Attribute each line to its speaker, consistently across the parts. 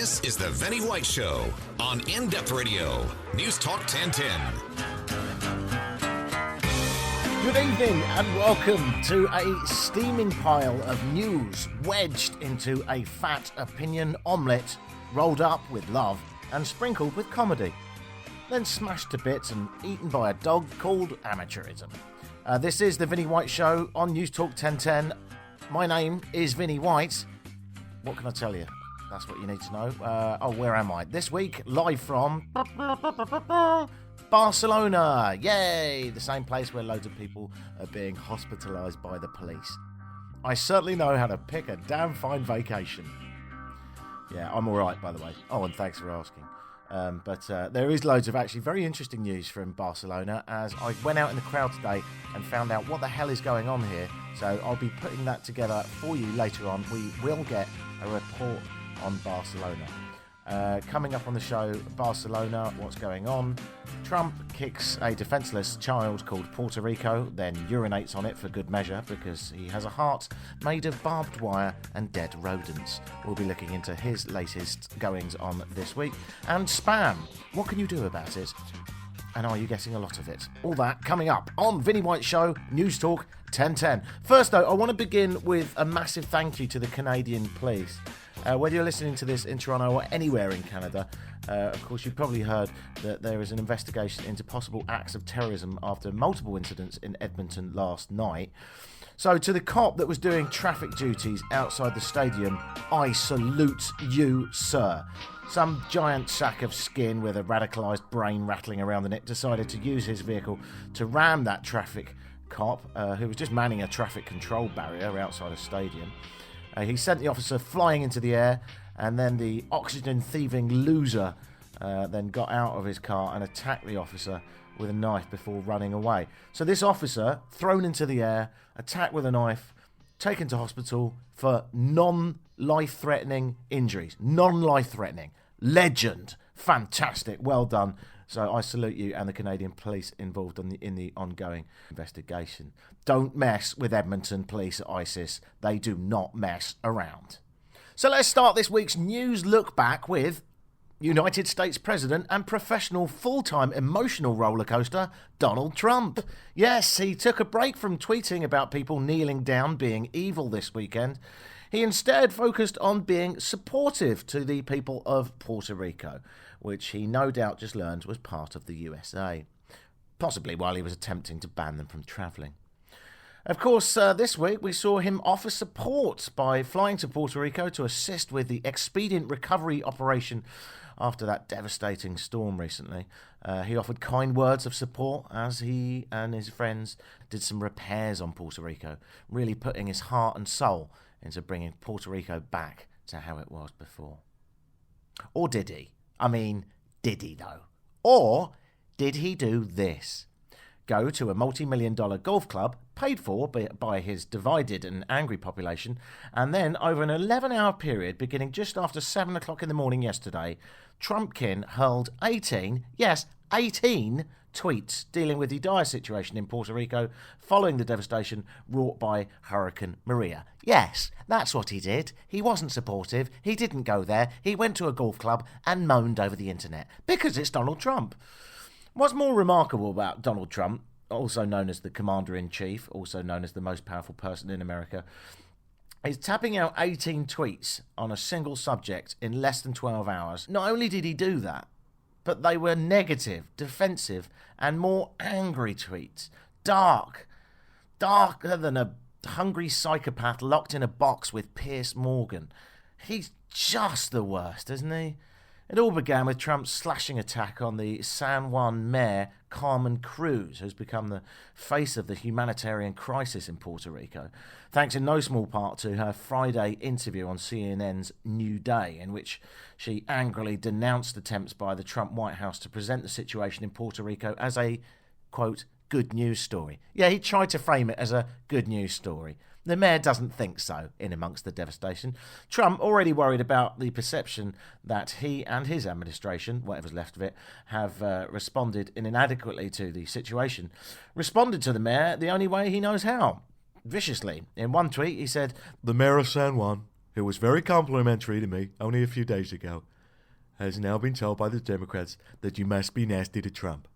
Speaker 1: This is the Vinnie White Show on In-Depth Radio, News Talk 1010.
Speaker 2: Good evening and welcome to a steaming pile of news wedged into a fat opinion omelette, rolled up with love and sprinkled with comedy, then smashed to bits and eaten by a dog called amateurism. This is the Vinnie White Show on News Talk 1010. My name is Vinnie White. What can I tell you? That's what you need to know. Where am I? This week, live from Barcelona. Yay! The same place where loads of people are being hospitalised by the police. I certainly know how to pick a damn fine vacation. Yeah, I'm alright, by the way. Oh, and thanks for asking. But there is loads of actually very interesting news from Barcelona, as I went out in the crowd today and found out what the hell is going on here. So I'll be putting that together for you later on. We will get a report on Barcelona. Coming up on the show, Barcelona, what's going on? Trump kicks a defenceless child called Puerto Rico, then urinates on it for good measure because he has a heart made of barbed wire and dead rodents. We'll be looking into his latest goings on this week. And spam, what can you do about it? And are you getting a lot of it? All that coming up on Vinnie White Show, News Talk 1010. First though, I want to begin with a massive thank you to the Canadian police. Whether you're listening to this in Toronto or anywhere in Canada, of course you've probably heard that there is an investigation into possible acts of terrorism after multiple incidents in Edmonton last night. So to the cop that was doing traffic duties outside the stadium, I salute you, sir. Some giant sack of skin with a radicalised brain rattling around the neck decided to use his vehicle to ram that traffic cop who was just manning a traffic control barrier outside a stadium. He sent the officer flying into the air, and then the oxygen-thieving loser then got out of his car and attacked the officer with a knife before running away. So this officer, thrown into the air, attacked with a knife, taken to hospital for non-life-threatening injuries. Non-life-threatening. Legend. Fantastic. Well done. So I salute you and the Canadian police involved in the ongoing investigation. Don't mess with Edmonton police at ISIS. They do not mess around. So let's start this week's news look back with United States President and professional full-time emotional roller coaster, Donald Trump. Yes, he took a break from tweeting about people kneeling down being evil this weekend. He instead focused on being supportive to the people of Puerto Rico, which he no doubt just learned was part of the USA, possibly while he was attempting to ban them from travelling. Of course, this week we saw him offer support by flying to Puerto Rico to assist with the expedient recovery operation after that devastating storm recently. He offered kind words of support as he and his friends did some repairs on Puerto Rico, really putting his heart and soul into bringing Puerto Rico back to how it was before. Or did he? I mean, did he though? Or did he do this? Go to a multi-million-dollar golf club paid for by his divided and angry population, and then over an 11-hour period beginning just after 7 o'clock in the morning yesterday, Trumpkin hurled 18 tweets dealing with the dire situation in Puerto Rico following the devastation wrought by Hurricane Maria. Yes, that's what he did. He wasn't supportive. He didn't go there. He went to a golf club and moaned over the internet because it's Donald Trump. What's more remarkable about Donald Trump, also known as the Commander-in-Chief, also known as the most powerful person in America, is tapping out 18 tweets on a single subject in less than 12 hours. Not only did he do that, but they were negative, defensive, and more angry tweets. Darker than a hungry psychopath locked in a box with Piers Morgan. He's just the worst, isn't he? It all began with Trump's slashing attack on the San Juan mayor, Carmen Cruz, who's become the face of the humanitarian crisis in Puerto Rico, thanks in no small part to her Friday interview on CNN's New Day, in which she angrily denounced attempts by the Trump White House to present the situation in Puerto Rico as a, quote, good news story. Yeah, he tried to frame it as a good news story. The mayor doesn't think so, in amongst the devastation. Trump, already worried about the perception that he and his administration, whatever's left of it, have responded inadequately to the situation, responded to the mayor the only way he knows how, viciously. In one tweet, he said, "The mayor of San Juan, who was very complimentary to me only a few days ago, has now been told by the Democrats that you must be nasty to Trump.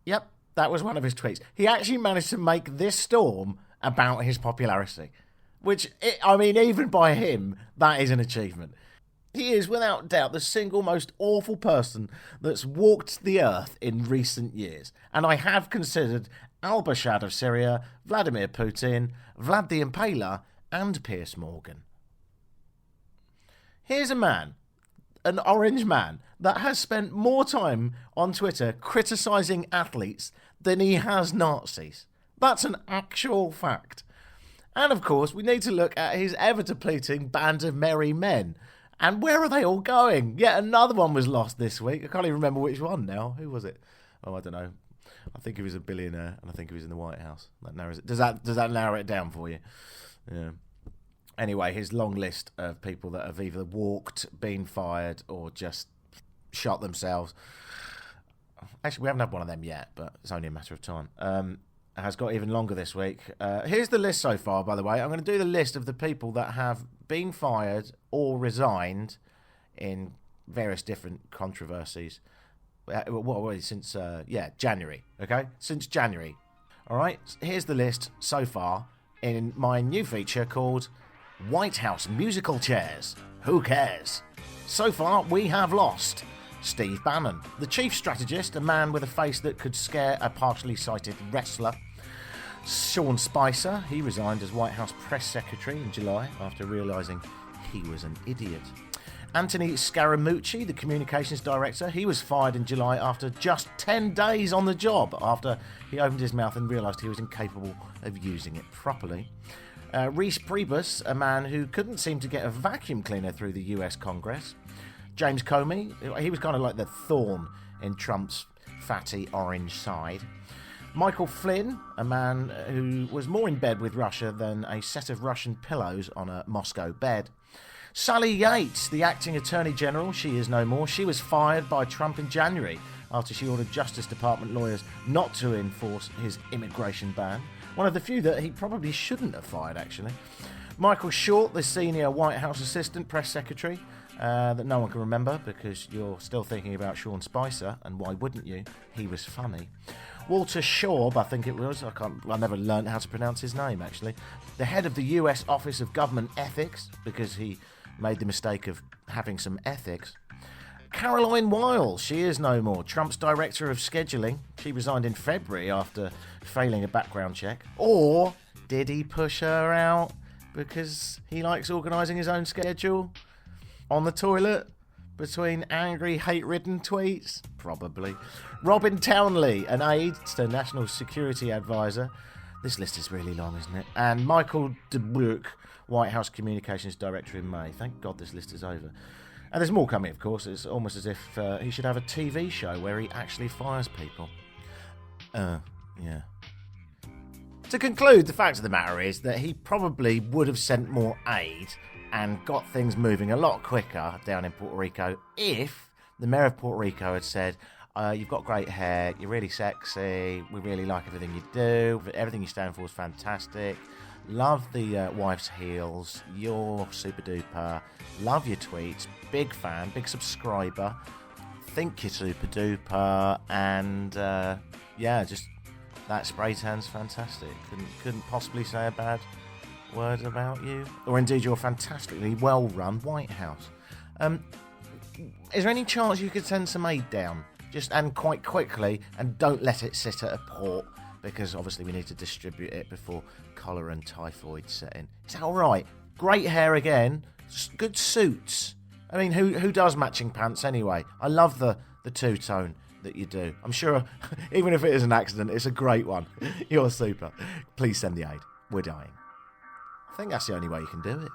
Speaker 2: Yep, that was one of his tweets. He actually managed to make this storm about his popularity, which, even by him, that is an achievement. He is, without doubt, the single most awful person that's walked the earth in recent years. And I have considered al-Bashar of Syria, Vladimir Putin, Vlad the Impaler, and Piers Morgan. Here's a man, an orange man, that has spent more time on Twitter criticising athletes than he has Nazis. That's an actual fact. And of course, we need to look at his ever-depleting band of merry men. And where are they all going? Yet another one was lost this week. I can't even remember which one now. Who was it? Oh, I don't know. I think he was a billionaire, and I think he was in the White House. That narrows it. Does that narrow it down for you? Yeah. Anyway, his long list of people that have either walked, been fired, or just shot themselves. Actually, we haven't had one of them yet, but it's only a matter of time. Has got even longer this week. Here's the list so far, by the way. I'm going to do the list of the people that have been fired or resigned in various different controversies. Since January, okay? Since January. All right, here's the list so far in my new feature called White House Musical Chairs. Who cares? So far, we have lost Steve Bannon, the chief strategist, a man with a face that could scare a partially sighted wrestler. Sean Spicer, he resigned as White House press secretary in July after realising he was an idiot. Anthony Scaramucci, the communications director, he was fired in July after just 10 days on the job, after he opened his mouth and realised he was incapable of using it properly. Reese Priebus, a man who couldn't seem to get a vacuum cleaner through the US Congress. James Comey, he was kind of like the thorn in Trump's fatty orange side. Michael Flynn, a man who was more in bed with Russia than a set of Russian pillows on a Moscow bed. Sally Yates, the acting Attorney General, she is no more. She was fired by Trump in January after she ordered Justice Department lawyers not to enforce his immigration ban. One of the few that he probably shouldn't have fired, actually. Michael Short, the senior White House assistant press secretary, that no one can remember because you're still thinking about Sean Spicer, and why wouldn't you? He was funny. Walter Shaub, I think it was. I never learned how to pronounce his name, actually. The head of the US Office of Government Ethics, because he made the mistake of having some ethics. Caroline Weil, she is no more. Trump's director of scheduling. She resigned in February after failing a background check. Or did he push her out because he likes organising his own schedule? On the toilet? Between angry, hate-ridden tweets? Probably. Robin Townley, an aide to National Security Advisor. This list is really long, isn't it? And Michael DeBrook, White House Communications Director in May. Thank God this list is over. And there's more coming, of course. It's almost as if he should have a TV show where he actually fires people. Yeah. To conclude, the fact of the matter is that he probably would have sent more aid and got things moving a lot quicker down in Puerto Rico if the mayor of Puerto Rico had said, you've got great hair, you're really sexy, we really like everything you do, everything you stand for is fantastic, love the wife's heels, you're super duper, love your tweets, big fan, big subscriber, think you're super duper, and just that spray tan's fantastic. Couldn't possibly say a bad word about you, or indeed your fantastically well-run White House. Is there any chance you could send some aid down, and quite quickly, and don't let it sit at a port, because obviously we need to distribute it before cholera and typhoid set in. Is that all right? Great hair again, good suits. I mean, who does matching pants anyway? I love the two-tone that you do. I'm sure, even if it is an accident, it's a great one. You're super. Please send the aid. We're dying. I think that's the only way you can do it.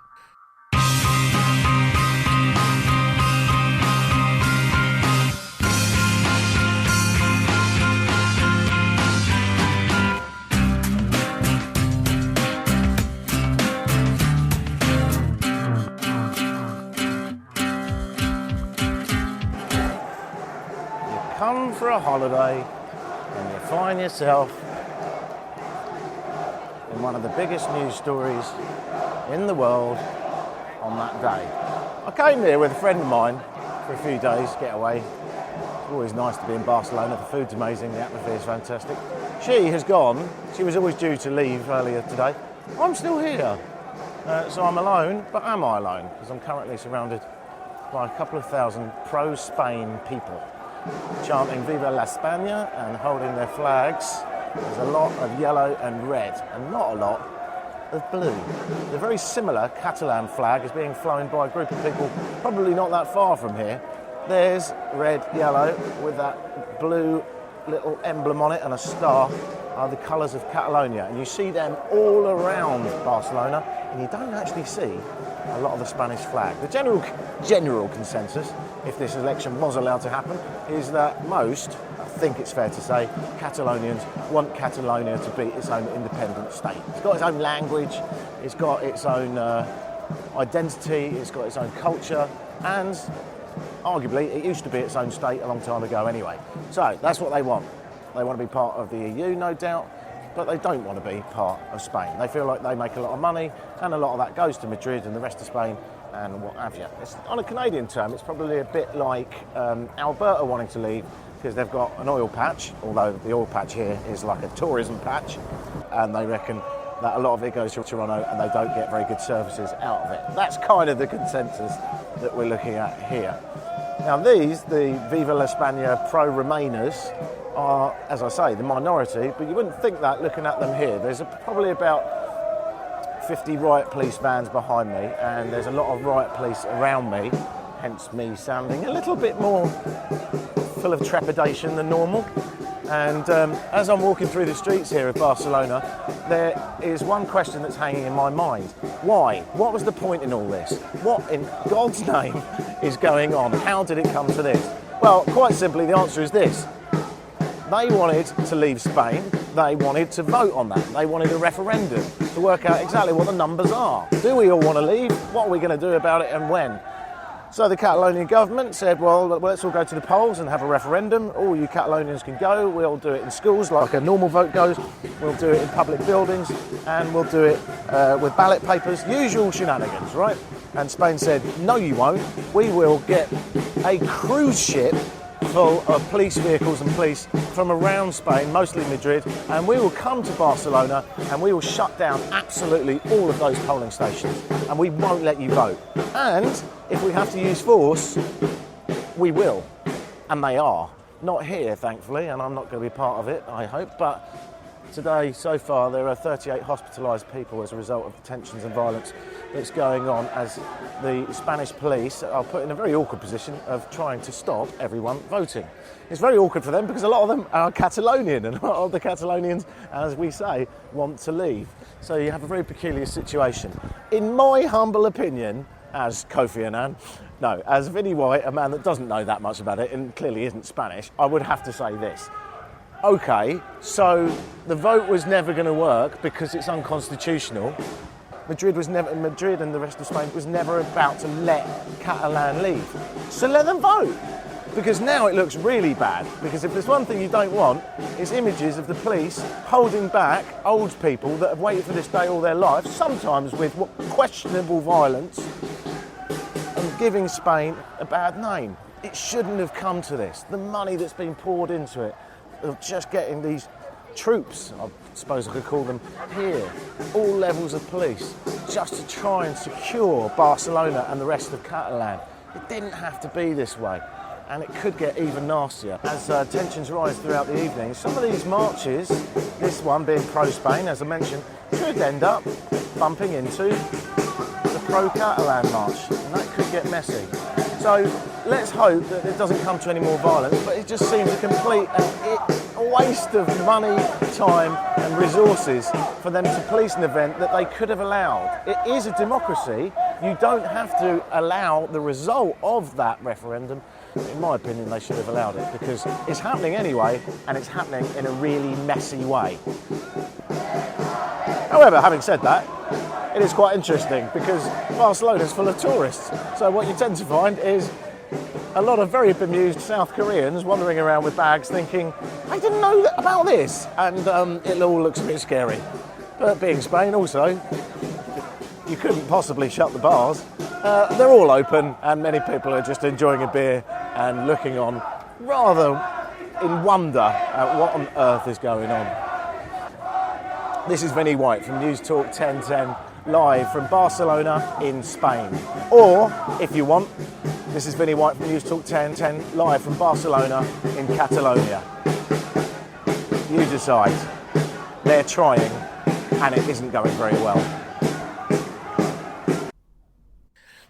Speaker 2: You come for a holiday and you find yourself in one of the biggest news stories in the world on that day. I came here with a friend of mine for a few days, get away. It's always nice to be in Barcelona. The food's amazing, the atmosphere is fantastic. She has gone. She was always due to leave earlier today. I'm still here. So I'm alone, but am I alone? Because I'm currently surrounded by a couple of thousand pro-Spain people chanting Viva la España and holding their flags. There's a lot of yellow and red and not a lot of blue. The very similar Catalan flag is being flown by a group of people probably not that far from here. There's red, yellow with that blue little emblem on it and a star are the colours of Catalonia, and you see them all around Barcelona, and you don't actually see a lot of the Spanish flag. The general consensus, if this election was allowed to happen, is that most, I think it's fair to say, Catalonians want Catalonia to be its own independent state. It's got its own language, it's got its own identity, it's got its own culture, and arguably it used to be its own state a long time ago anyway. So that's what they want. They want to be part of the EU, no doubt, but they don't want to be part of Spain. They feel like they make a lot of money, and a lot of that goes to Madrid and the rest of Spain and what have you. It's, on a Canadian term, it's probably a bit like Alberta wanting to leave because they've got an oil patch, although the oil patch here is like a tourism patch, and they reckon that a lot of it goes to Toronto and they don't get very good services out of it. That's kind of the consensus that we're looking at here. Now these, the Viva la España pro-Remainers, are, as I say, the minority, but you wouldn't think that looking at them here. There's probably about 50 riot police vans behind me, and there's a lot of riot police around me, hence me sounding a little bit more full of trepidation than normal. And as I'm walking through the streets here of Barcelona, there is one question that's hanging in my mind. Why? What was the point in all this? What in God's name is going on? How did it come to this? Well, quite simply, the answer is this. They wanted to leave Spain, they wanted to vote on that, they wanted a referendum to work out exactly what the numbers are. Do we all want to leave? What are we going to do about it and when? So the Catalonian government said, well, let's all go to the polls and have a referendum. All you Catalonians can go, we'll do it in schools like a normal vote goes, we'll do it in public buildings, and we'll do it with ballot papers, usual shenanigans, right? And Spain said, no you won't, we will get a cruise ship full of police vehicles and police from around Spain, mostly Madrid, and we will come to Barcelona and we will shut down absolutely all of those polling stations and we won't let you vote. And if we have to use force, we will. And they are. Not here, thankfully, and I'm not going to be part of it, I hope, but today, so far, there are 38 hospitalised people as a result of the tensions and violence that's going on as the Spanish police are put in a very awkward position of trying to stop everyone voting. It's very awkward for them because a lot of them are Catalonian and a lot of the Catalonians, as we say, want to leave. So you have a very peculiar situation. In my humble opinion, as Kofi Annan, no, as Vinnie White, a man that doesn't know that much about it and clearly isn't Spanish, I would have to say this. Okay, so the vote was never going to work because it's unconstitutional. Madrid and the rest of Spain was never about to let Catalan leave. So let them vote. Because now it looks really bad. Because if there's one thing you don't want, it's images of the police holding back old people that have waited for this day all their lives, sometimes with questionable violence, and giving Spain a bad name. It shouldn't have come to this. The money that's been poured into it, of just getting these troops, I suppose I could call them, here, all levels of police, just to try and secure Barcelona and the rest of Catalan. It didn't have to be this way, and it could get even nastier. As tensions rise throughout the evening, some of these marches, this one being pro-Spain, as I mentioned, could end up bumping into the pro-Catalan march, and that could get messy. So let's hope that it doesn't come to any more violence, but it just seems a complete a waste of money, time and resources for them to police an event that they could have allowed. It is a democracy. You don't have to allow the result of that referendum. In my opinion, they should have allowed it because it's happening anyway, and it's happening in a really messy way. However, having said that, it is quite interesting because Barcelona is full of tourists. So what you tend to find is a lot of very bemused South Koreans wandering around with bags thinking, I didn't know about this. And it all looks a bit scary. But being Spain also, you couldn't possibly shut the bars. They're all open, and many people are just enjoying a beer and looking on rather in wonder at what on earth is going on. This is Vinnie White from News Talk 1010, live from Barcelona in Spain. Or, if you want, this is Vinnie White from News Talk 1010, live from Barcelona in Catalonia. You decide. They're trying, and it isn't going very well.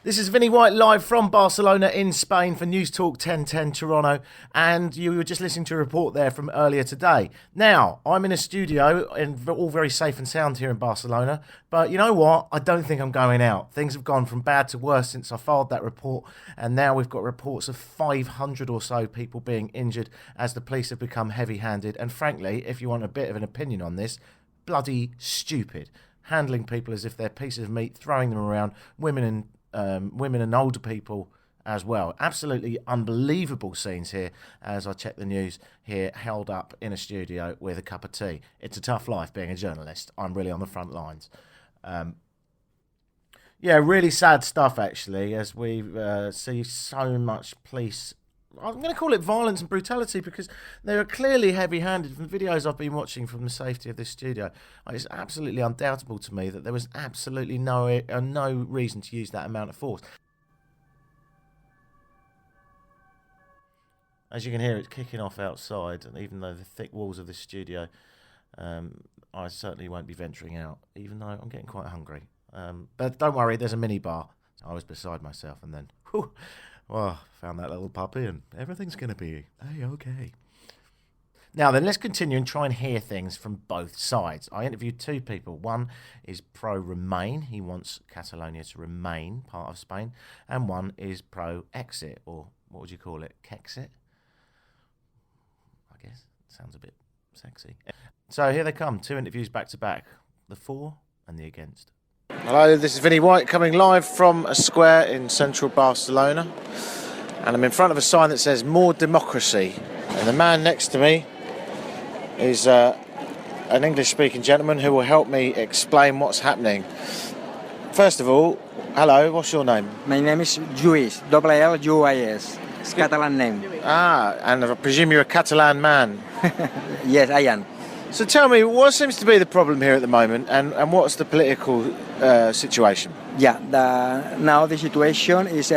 Speaker 2: This is Vinnie White live from Barcelona in Spain for News Talk 1010 Toronto, and you were just listening to a report there from earlier today. Now, I'm in a studio and all very safe and sound here in Barcelona, but you know what? I don't think I'm going out. Things have gone from bad to worse since I filed that report, and now we've got reports of 500 or so people being injured as the police have become heavy-handed, and frankly, if you want a bit of an opinion on this, bloody stupid. Handling people as if they're pieces of meat, throwing them around, women and older people as well. Absolutely unbelievable scenes here as I check the news here, held up in a studio with a cup of tea. It's a tough life being a journalist. I'm really on the front lines. Really sad stuff actually, as we see so much police. I'm going to call it violence and brutality because they are clearly heavy-handed. From the videos I've been watching from the safety of this studio, it's absolutely undoubtable to me that there was absolutely no reason to use that amount of force. As you can hear, it's kicking off outside, and even though the thick walls of this studio, I certainly won't be venturing out, even though I'm getting quite hungry. But don't worry, there's a mini bar. I was beside myself, and then... Well, found that little puppy and everything's going to be A-okay. Now then, let's continue and try and hear things from both sides. I interviewed two people. One is pro-Remain. He wants Catalonia to remain part of Spain. And one is pro-exit, or what would you call it? Kexit? I guess. Sounds a bit sexy. So here they come. Two interviews back to back. The for and the against. Hello, this is Vinnie White coming live from a square in central Barcelona, and I'm in front of a sign that says more democracy, and the man next to me is an English speaking gentleman who will help me explain what's happening. First of all, hello, what's your name?
Speaker 3: My name is Lluís, L-L-U-I-S. It's a Catalan name.
Speaker 2: And I presume you're a Catalan man.
Speaker 3: Yes, I am.
Speaker 2: So tell me, what seems to be the problem here at the moment, and what's the political situation?
Speaker 3: Yeah, now the situation is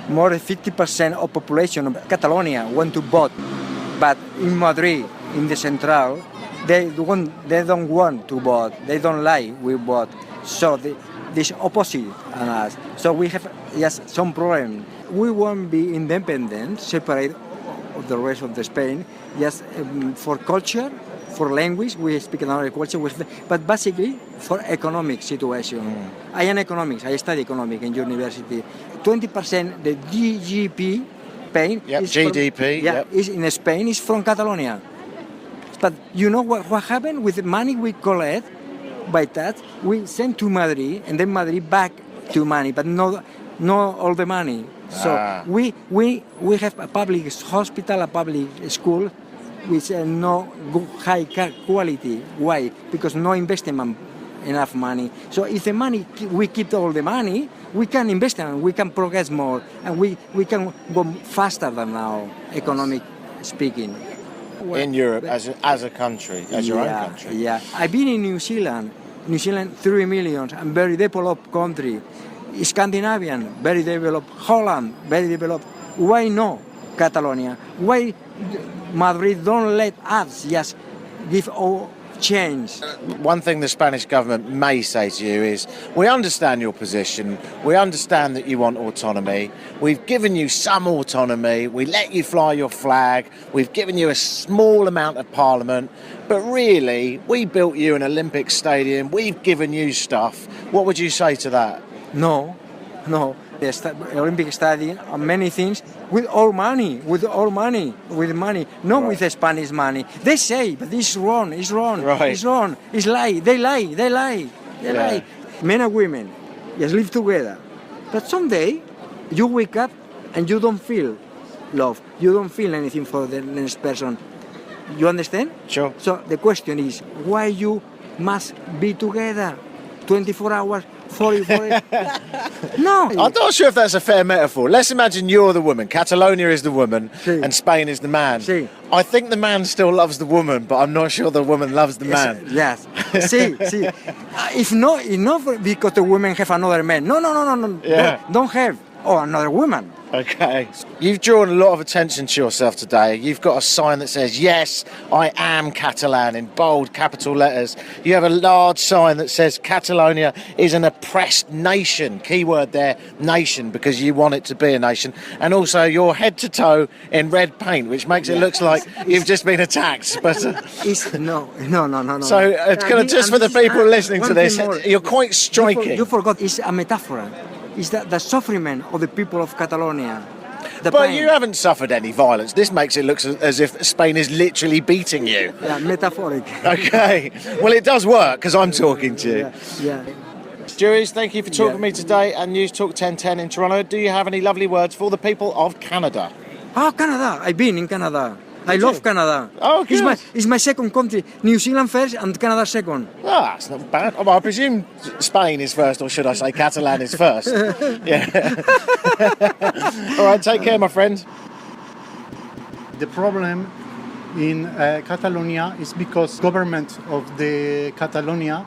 Speaker 3: more than 50% of population of Catalonia want to vote, but in Madrid, in the central, they don't want to vote. They don't like we vote. So this opposite on us. So we have some problem. We won't be independent, separate of the rest of the Spain, just for culture. For language, we speak another culture, but basically for economic situation. I am economics, I study economics in university. 20% the GDP Spain is in Spain is from Catalonia. But you know what happened with the money we collect by that? We send to Madrid and then Madrid back to money, but not all the money. So we have a public hospital, a public school, with no good high quality. Why? Because no investment enough money. So if the money, we keep all the money, we can invest and we can progress more, and we can go faster than now, economic speaking.
Speaker 2: In Europe, as a country, as your own country.
Speaker 3: Yeah, I've been in New Zealand. New Zealand, 3 million, and very developed country. Scandinavian, very developed. Holland, very developed. Why no Catalonia? Why Madrid don't let us just give all change?
Speaker 2: One thing the Spanish government may say to you is, we understand your position, we understand that you want autonomy, we've given you some autonomy, we let you fly your flag, we've given you a small amount of parliament, but really, we built you an Olympic stadium, we've given you stuff. What would you say to that?
Speaker 3: No. The Olympic Stadium and many things with all money, not with the Spanish money. They say, but it's wrong.
Speaker 2: Right.
Speaker 3: It's wrong. It's lie. They lie. Men and women just live together. But someday you wake up and you don't feel love. You don't feel anything for the next person. You understand?
Speaker 2: Sure.
Speaker 3: So the question is, why you must be together 24 hours 40. No.
Speaker 2: I'm not sure if that's a fair metaphor. Let's imagine you're the woman, Catalonia is the woman,
Speaker 3: Sí.
Speaker 2: and Spain is the man.
Speaker 3: Sí.
Speaker 2: I think the man still loves the woman, but I'm not sure the woman loves the man.
Speaker 3: Yes. See. If not because the women have another man. No.
Speaker 2: Yeah.
Speaker 3: Don't have. Oh, another woman.
Speaker 2: Okay. You've drawn a lot of attention to yourself today. You've got a sign that says, yes, I am Catalan in bold capital letters. You have a large sign that says Catalonia is an oppressed nation. Keyword there, nation, because you want it to be a nation. And also you're head to toe in red paint, which makes it look like you've just been attacked. But
Speaker 3: No.
Speaker 2: So just for the people listening to this, you're quite striking.
Speaker 3: You forgot, it's a metaphor. It's the suffering of the people of Catalonia.
Speaker 2: But
Speaker 3: pain.
Speaker 2: you haven't suffered any violence. This makes it look as if Spain is literally beating you.
Speaker 3: Yeah, metaphoric.
Speaker 2: Okay. Well, it does work because I'm talking to you.
Speaker 3: Yeah.
Speaker 2: Juries, thank you for talking to me today and News Talk 1010 in Toronto. Do you have any lovely words for the people of Canada?
Speaker 3: Oh, Canada. I've been in Canada. I love Canada.
Speaker 2: Oh, good.
Speaker 3: It's my second country. New Zealand first and Canada second.
Speaker 2: Ah, that's not bad. Well, I presume Spain is first, or should I say Catalan is first? Yeah. All right, take care, my friend.
Speaker 4: The problem in Catalonia is because government of the Catalonia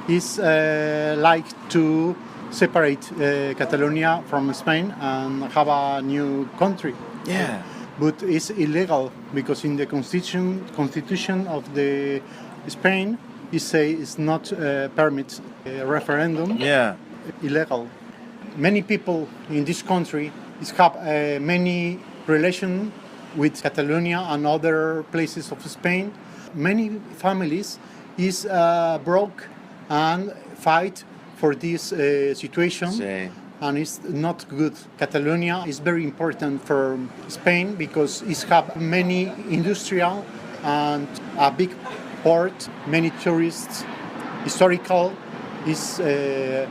Speaker 4: is like to separate Catalonia from Spain and have a new country.
Speaker 2: Yeah.
Speaker 4: But it's illegal because in the constitution of the Spain it say it's not permit a referendum.
Speaker 2: Yeah.
Speaker 4: Illegal. Many people in this country have many relation with Catalonia and other places of Spain. Many families is broke and fight for this situation.
Speaker 2: Sí.
Speaker 4: And it's not good. Catalonia is very important for Spain because it have many industrial and a big port, many tourists. Historical is very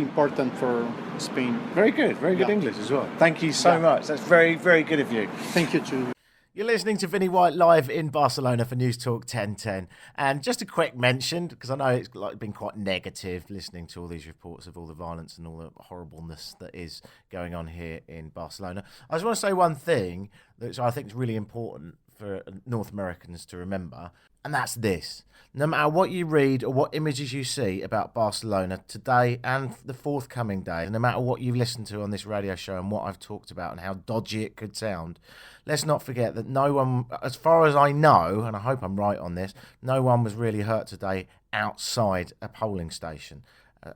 Speaker 4: important for Spain.
Speaker 2: Very good English as well. Thank you so much. That's very, very good of you.
Speaker 4: Thank you too.
Speaker 2: You're listening to Vinnie White live in Barcelona for News Talk 1010. And just a quick mention, because I know it's been quite negative listening to all these reports of all the violence and all the horribleness that is going on here in Barcelona. I just want to say one thing that I think is really important for North Americans to remember, and that's this. No matter what you read or what images you see about Barcelona today and the forthcoming day, no matter what you've listened to on this radio show and what I've talked about and how dodgy it could sound, let's not forget that no one, as far as I know, and I hope I'm right on this, no one was really hurt today outside a polling station.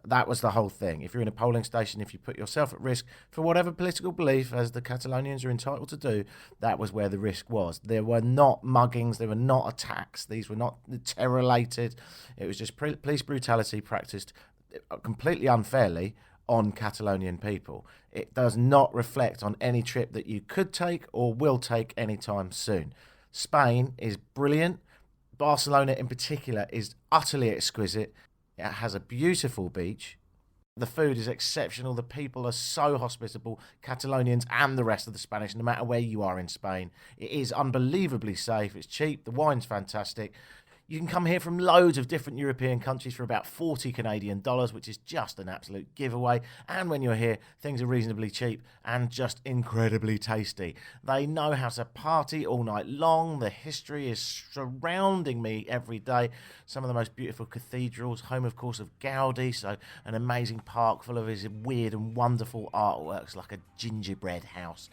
Speaker 2: That was the whole thing. If you're in a polling station, if you put yourself at risk for whatever political belief, as the Catalonians are entitled to do, that was where the risk was. There were not muggings, there were not attacks, these were not terror-related. It was just police brutality practised completely unfairly on Catalonian people. It does not reflect on any trip that you could take or will take anytime soon. Spain is brilliant. Barcelona in particular is utterly exquisite. It has a beautiful beach. The food is exceptional. The people are so hospitable, Catalonians and the rest of the Spanish, no matter where you are in Spain. It is unbelievably safe. It's cheap. The wine's fantastic. You can come here from loads of different European countries for about 40 Canadian dollars, which is just an absolute giveaway. And when you're here, things are reasonably cheap and just incredibly tasty. They know how to party all night long. The history is surrounding me every day. Some of the most beautiful cathedrals, home, of course, of Gaudi, so an amazing park full of his weird and wonderful artworks, like a gingerbread house.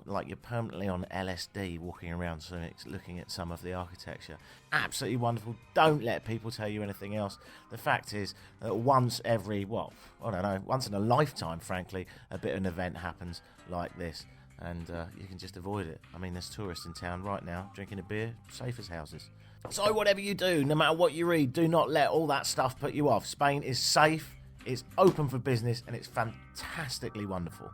Speaker 2: Like you're permanently on LSD walking around looking at some of the architecture. Absolutely wonderful. Don't let people tell you anything else. The fact is that once in a lifetime, frankly, a bit of an event happens like this. And you can just avoid it. I mean, there's tourists in town right now drinking a beer, safe as houses. So whatever you do, no matter what you read, do not let all that stuff put you off. Spain is safe, it's open for business, and it's fantastically wonderful.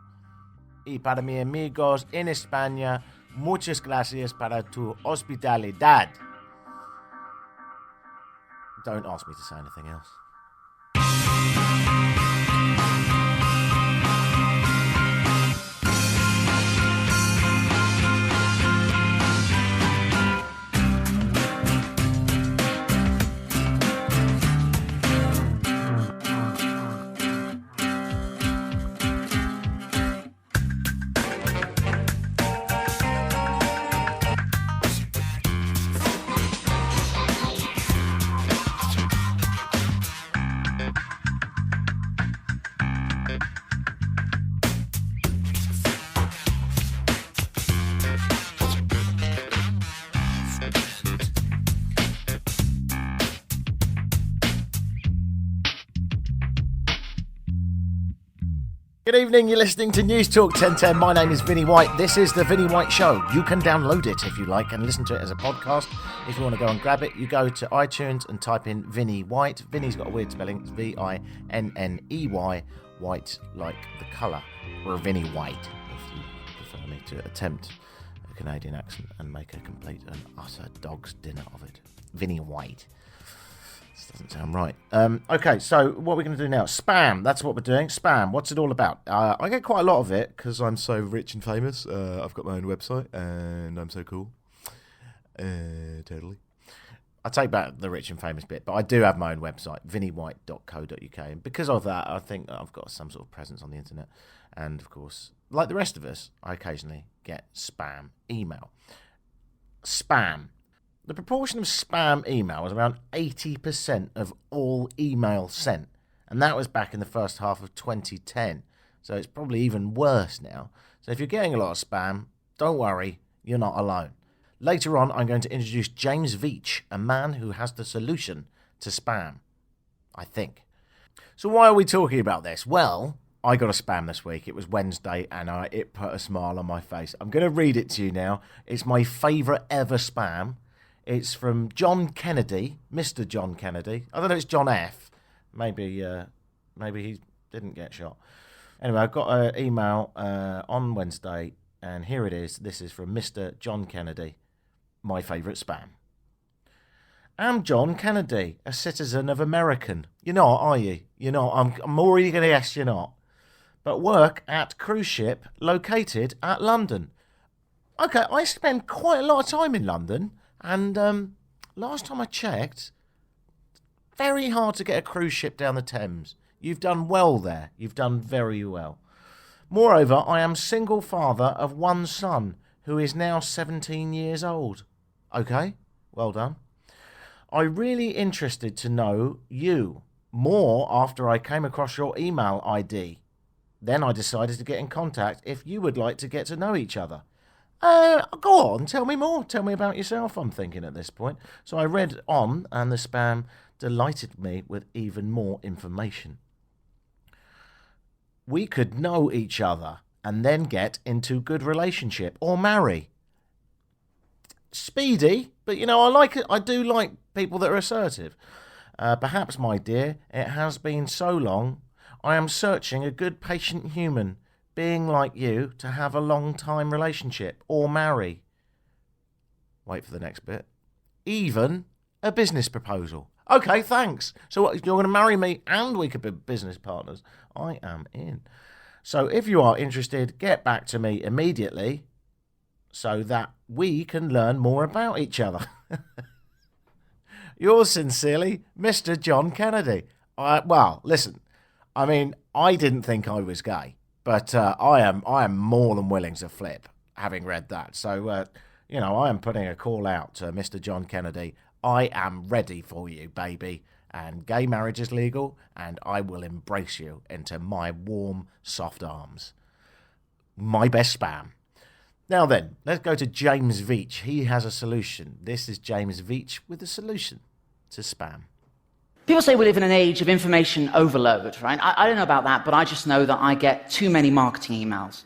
Speaker 2: Y para mis amigos en España, muchas gracias para tu hospitalidad. Don't ask me to say anything else. Good evening, you're listening to News Talk 1010. My name is Vinnie White. This is the Vinnie White Show. You can download it if you like and listen to it as a podcast. If you want to go and grab it, you go to iTunes and type in Vinnie White. Vinnie's got a weird spelling. It's Vinney, white like the colour, or Vinnie White, if you prefer me to attempt a Canadian accent and make a complete and utter dog's dinner of it. Vinnie White. Doesn't sound right. Okay, so what we're going to do now? Spam. That's what we're doing. Spam. What's it all about? I get quite a lot of it because I'm so rich and famous. I've got my own website and I'm so cool. Totally. I take back the rich and famous bit, but I do have my own website, vinnywhite.co.uk. And because of that, I think that I've got some sort of presence on the internet. And of course, like the rest of us, I occasionally get spam email. Spam. The proportion of spam email was around 80% of all email sent. And that was back in the first half of 2010. So it's probably even worse now. So if you're getting a lot of spam, don't worry, you're not alone. Later on, I'm going to introduce James Veach, a man who has the solution to spam. I think. So why are we talking about this? Well, I got a spam this week. It was Wednesday and it put a smile on my face. I'm going to read it to you now. It's my favourite ever spam. It's from John Kennedy, Mr. John Kennedy. I don't know, it's John F. Maybe he didn't get shot. Anyway, I got an email on Wednesday, and here it is. This is from Mr. John Kennedy, my favourite spam. I'm John Kennedy, a citizen of American. You're not, are you? You're not. I'm already going to guess you're not. But work at cruise ship located at London. Okay, I spend quite a lot of time in London. And last time I checked, very hard to get a cruise ship down the Thames. You've done well there. You've done very well. Moreover, I am single father of one son who is now 17 years old. Okay, well done. I'm really interested to know you more after I came across your email ID. Then I decided to get in contact if you would like to get to know each other. Go on, tell me more. Tell me about yourself, I'm thinking at this point. So I read on, and the spam delighted me with even more information. We could know each other and then get into good relationship or marry. Speedy, but I like it. I do like people that are assertive. Perhaps, my dear, it has been so long. I am searching a good patient human, being like you, to have a long-time relationship or marry. Wait for the next bit. Even a business proposal. Okay, thanks. So what, you're going to marry me and we could be business partners? I am in. So if you are interested, get back to me immediately so that we can learn more about each other. Yours sincerely, Mr. John Kennedy. Well, listen, I mean, I didn't think I was gay. But I am more than willing to flip, having read that. So, I am putting a call out to Mr. John Kennedy. I am ready for you, baby. And gay marriage is legal, and I will embrace you into my warm, soft arms. My best spam. Now then, let's go to James Veach. He has a solution. This is James Veach with a solution to spam.
Speaker 5: People say we live in an age of information overload, right? I don't know about that, but I just know that I get too many marketing emails.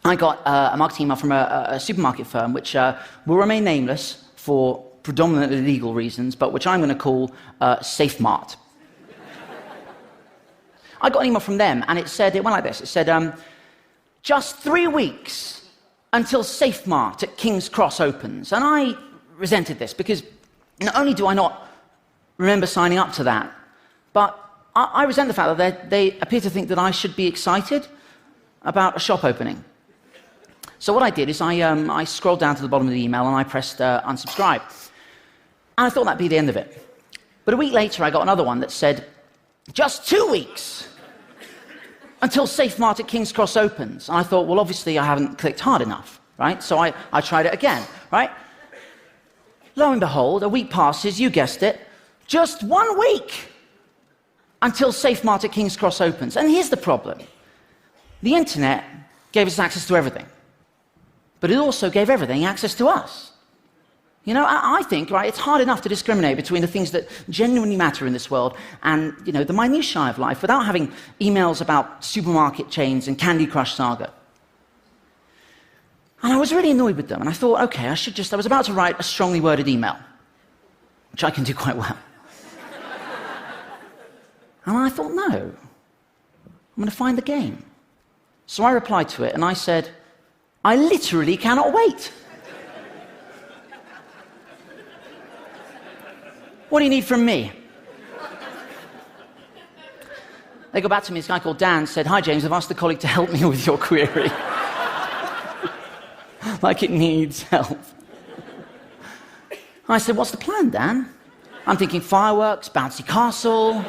Speaker 5: I got a marketing email from a supermarket firm, which will remain nameless for predominantly legal reasons, but which I'm going to call SafeMart. I got an email from them, and it went like this. It said, just 3 weeks until SafeMart at King's Cross opens. And I resented this, because not only do I not remember signing up to that, but I resent the fact that they appear to think that I should be excited about a shop opening. So what I did is I scrolled down to the bottom of the email and I pressed unsubscribe. And I thought that'd be the end of it. But a week later I got another one that said, just 2 weeks until SafeMart at King's Cross opens. And I thought, well, obviously I haven't clicked hard enough, right? So I tried it again, right? Lo and behold, a week passes, you guessed it, just 1 week until SafeMart at King's Cross opens. And here's the problem. The internet gave us access to everything. But it also gave everything access to us. You know, I think, right, it's hard enough to discriminate between the things that genuinely matter in this world and, you know, the minutiae of life without having emails about supermarket chains and Candy Crush Saga. And I was really annoyed with them, and I thought, okay, I was about to write a strongly worded email, which I can do quite well. And I thought, no, I'm going to find the game. So I replied to it, and I said, I literally cannot wait. What do you need from me? They got back to me, this guy called Dan said, hi James, I've asked a colleague to help me with your query. Like it needs help. I said, what's the plan, Dan? I'm thinking fireworks, bouncy castle.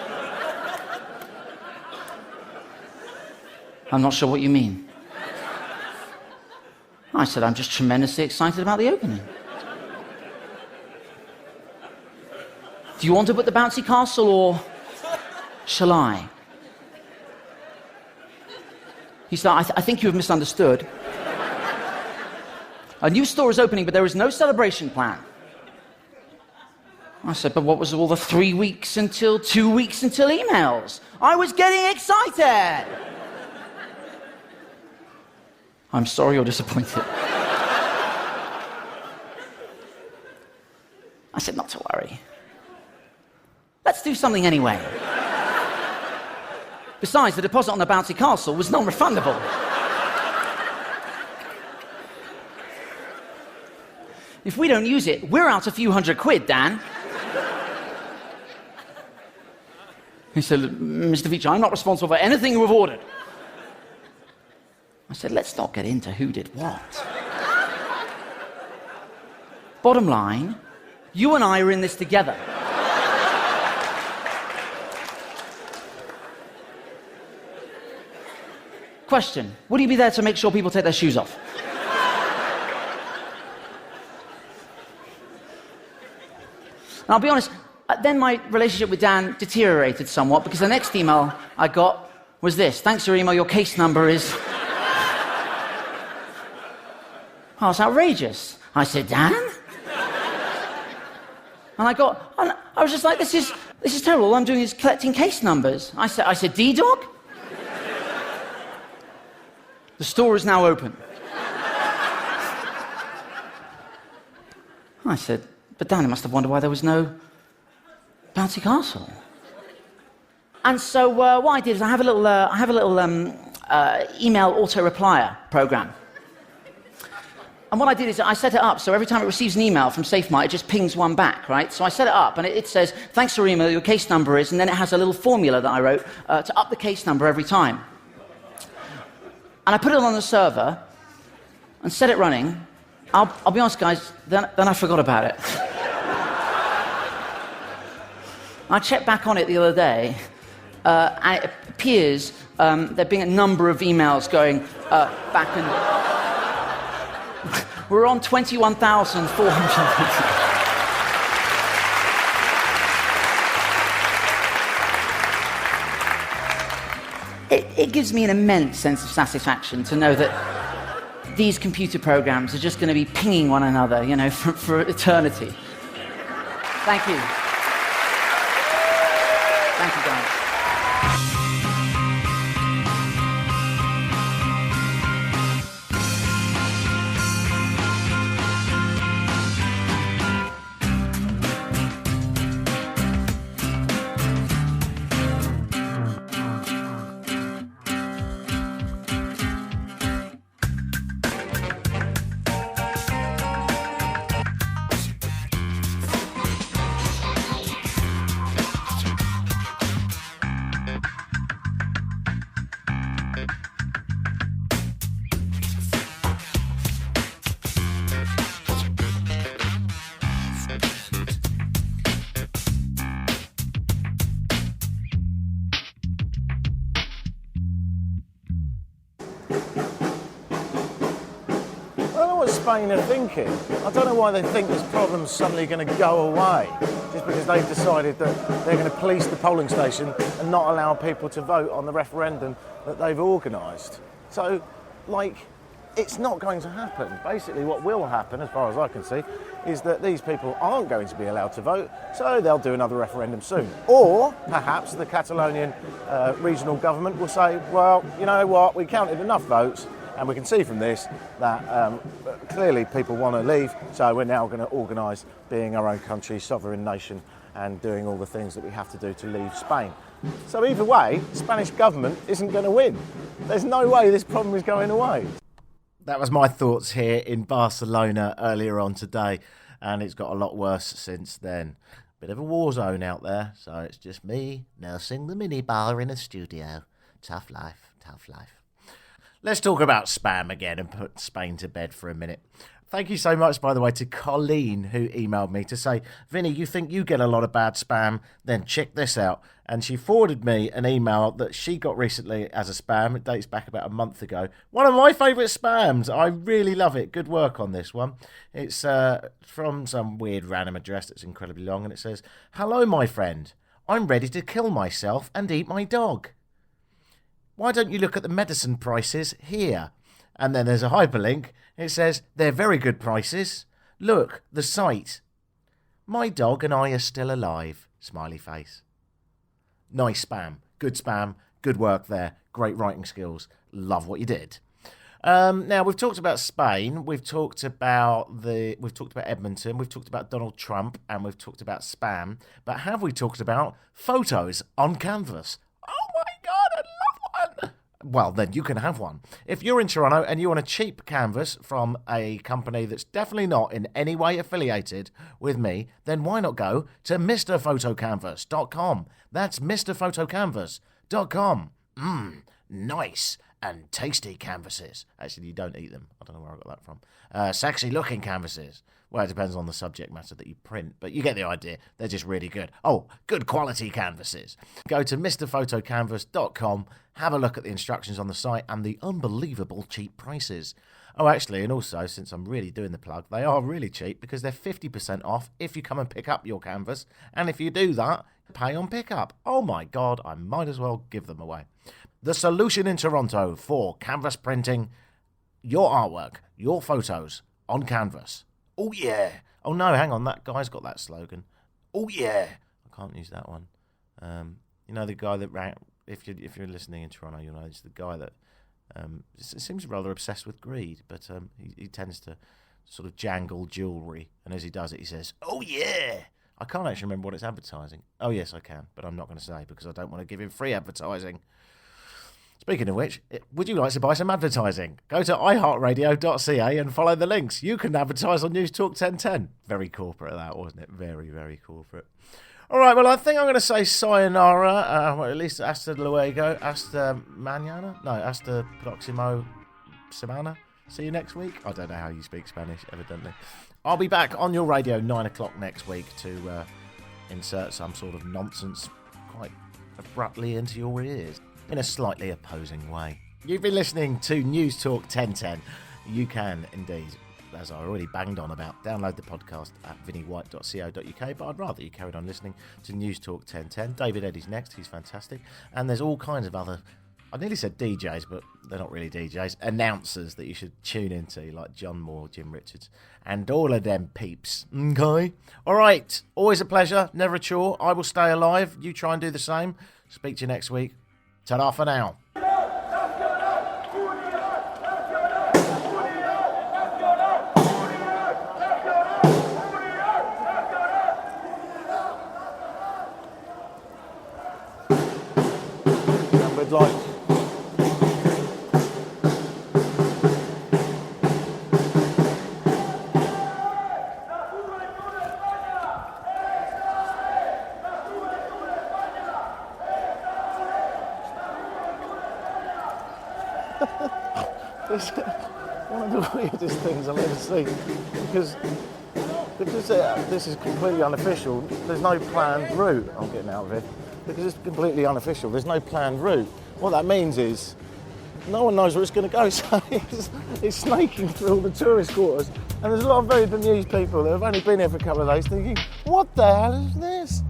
Speaker 5: I'm not sure what you mean. I said, I'm just tremendously excited about the opening. Do you want to put the bouncy castle, or shall I? He said, I think you have misunderstood. A new store is opening, but there is no celebration plan. I said, but what was all the 3 weeks until 2 weeks until emails? I was getting excited. I'm sorry you're disappointed. I said, not to worry. Let's do something anyway. Besides, the deposit on the bouncy castle was non-refundable. If we don't use it, we're out a few £100, Dan. He said, Mr. Veach, I'm not responsible for anything you have ordered. I said, let's not get into who did what. Bottom line, you and I are in this together. Question, will you be there to make sure people take their shoes off? And I'll be honest, then my relationship with Dan deteriorated somewhat because the next email I got was this. Thanks for your email, your case number is... Oh, it's outrageous. I said, Dan? And I was just like, this is terrible. All I'm doing is collecting case numbers. I said, D-Dog? The store is now open. I said, but Dan, I must have wondered why there was no bouncy castle. And so what I did is I have a little email auto-replier program. And what I did is I set it up so every time it receives an email from SafeMart, it just pings one back, right? So I set it up, and it says, thanks for your email, your case number is, and then it has a little formula that I wrote to up the case number every time. And I put it on the server and set it running. I'll be honest, guys, then I forgot about it. I checked back on it the other day, and it appears there being a number of emails going back and... We're on 21,400. It gives me an immense sense of satisfaction to know that these computer programs are just going to be pinging one another, you know, for eternity. Thank you. Thank you, guys.
Speaker 2: Spain are thinking. I don't know why they think this problem's suddenly going to go away just because they've decided that they're going to police the polling station and not allow people to vote on the referendum that they've organised. So, like, it's not going to happen. Basically, what will happen, as far as I can see, is that these people aren't going to be allowed to vote, so they'll do another referendum soon. Or perhaps the Catalonian regional government will say, well, you know what, we counted enough votes, and we can see from this that clearly people want to leave, so we're now going to organise being our own country, sovereign nation, and doing all the things that we have to do to leave Spain. So either way, the Spanish government isn't going to win. There's no way this problem is going away. That was my thoughts here in Barcelona earlier on today, and it's got a lot worse since then. Bit of a war zone out there, so it's just me nursing the minibar in a studio. Tough life, tough life. Let's talk about spam again and put Spain to bed for a minute. Thank you so much, by the way, to Colleen, who emailed me to say, Vinny, you think you get a lot of bad spam? Then check this out. And she forwarded me an email that she got recently as a spam. It dates back about a month ago. One of my favourite spams. I really love it. Good work on this one. It's from some weird random address that's incredibly long. And it says, hello, my friend. I'm ready to kill myself and eat my dog. Why don't you look at the medicine prices here? And then there's a hyperlink. It says, they're very good prices. Look, the site. My dog and I are still alive. Smiley face. Nice spam. Good work there. Great writing skills. Love what you did. Now, we've talked about Spain. We've talked about Edmonton. We've talked about Donald Trump. And we've talked about spam. But have we talked about photos on canvas? Oh my God, I love one. Well, then you can have one. If you're in Toronto and you want a cheap canvas from a company that's definitely not in any way affiliated with me, then why not go to mrphotocanvas.com. That's mrphotocanvas.com. Nice and tasty canvases. Actually, you don't eat them. I don't know where I got that from. Sexy looking canvases. Well, it depends on the subject matter that you print, but you get the idea. They're just really good. Oh, good quality canvases. Go to mrphotocanvas.com, have a look at the instructions on the site and the unbelievable cheap prices. Oh, actually, and also, since I'm really doing the plug, they are really cheap because they're 50% off if you come and pick up your canvas. And if you do that, pay on pickup. Oh my God, I might as well give them away. The solution in Toronto for canvas printing your artwork, your photos on canvas. Oh, yeah. Oh, no, hang on. That guy's got that slogan. Oh, yeah. I can't use that one. You know, the guy that ran... If you're listening in Toronto, you'll know it's the guy that seems rather obsessed with greed, but he tends to sort of jangle jewellery. And as he does it, he says, oh, yeah. I can't actually remember what it's advertising. Oh, yes, I can, but I'm not going to say because I don't want to give him free advertising. Speaking of which, would you like to buy some advertising? Go to iHeartRadio.ca and follow the links. You can advertise on News Talk 1010. Very corporate that, wasn't it? Very, very corporate. All right, well, I think I'm going to say sayonara, well, at least hasta luego, hasta mañana. No, hasta próximo semana. See you next week. I don't know how you speak Spanish, evidently. I'll be back on your radio 9 o'clock next week to insert some sort of nonsense quite abruptly into your ears in a slightly opposing way. You've been listening to News Talk 1010. You can indeed, as I already banged on about, download the podcast at vinnywhite.co.uk, but I'd rather you carried on listening to News Talk 1010. David Eddy's next, he's fantastic. And there's all kinds of other, I nearly said DJs, but they're not really DJs, announcers that you should tune into, like John Moore, Jim Richards, and all of them peeps. Okay? All right, always a pleasure, never a chore. I will stay alive. You try and do the same. Speak to you next week. Ta-da for now. We'd like It's one of the weirdest things I've ever seen because this is completely unofficial. There's no planned route. I'm getting out of it because it's completely unofficial. There's no planned route. What that means is no one knows where it's going to go. So it's snaking through all the tourist quarters, and there's a lot of very bemused people that have only been here for a couple of days thinking, "What the hell is this?"